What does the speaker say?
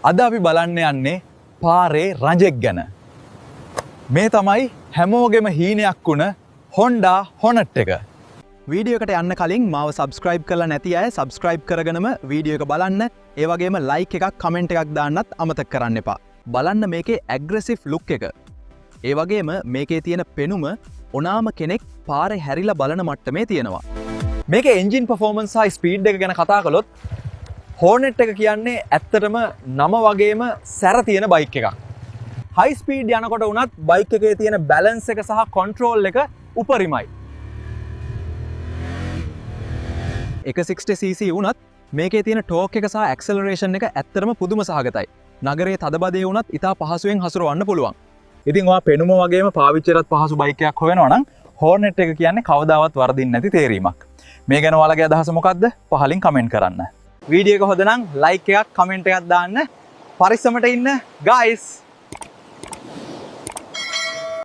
අද අපි බලන්න යන්නේ පාරේ රජෙක් ගැන. මේ තමයි හැමෝගෙම හීනයක් වුණ Honda Hornet එක. වීඩියෝ එකට යන්න කලින් මාව සබස්ක්‍රයිබ් කරලා නැති අය සබස්ක්‍රයිබ් කරගෙනම වීඩියෝ එක බලන්න. ඒ වගේම ලයික් එකක් කමෙන්ට් එකක් දාන්නත් අමතක කරන්න එපා. බලන්න මේකේ ඇග්‍රෙසිව් ලුක් එක. ඒ වගේම මේකේ තියෙන පෙනුම ඕනාම කෙනෙක් පාරේ හැරිලා බලන මට්ටමේ තියෙනවා. මේකේ එන්ජින් පර්ෆෝමන්ස් සහ ස්පීඩ් එක ගැන කතා කළොත් Hornet එක කියන්නේ ඇත්තටම නම වගේම සැර තියෙන බයික් එකක්. හයි ස්පීඩ් යනකොට වුණත් බයික් එකේ තියෙන බැලන්ස් එක සහ කන්ට්‍රෝල් එක උපරිමයි. 160cc වුණත් මේකේ තියෙන ටෝක් එක සහ ඇක්සලරේෂන් එක ඇත්තටම පුදුම සහගතයි. නගරයේ තදබදේ වුණත් ඉතා පහසුවෙන් හසුරවන්න පුළුවන්. ඉතින් ඔයා පෙනුම වගේම පාවිච්චියට පහසු බයික් එකක් හොයනවා නම් Hornet එක කියන්නේ කවදාවත් වරදින්නේ නැති තේරීමක්. මේ ගැන ඔයාලගේ අදහස මොකද්ද? පහලින් කමෙන්ට් කරන්න. වීඩියෝ එක හොඳ නම් ලයික් එකක් කමෙන්ට් එකක් දාන්න. පරිස්සමට ඉන්න guys.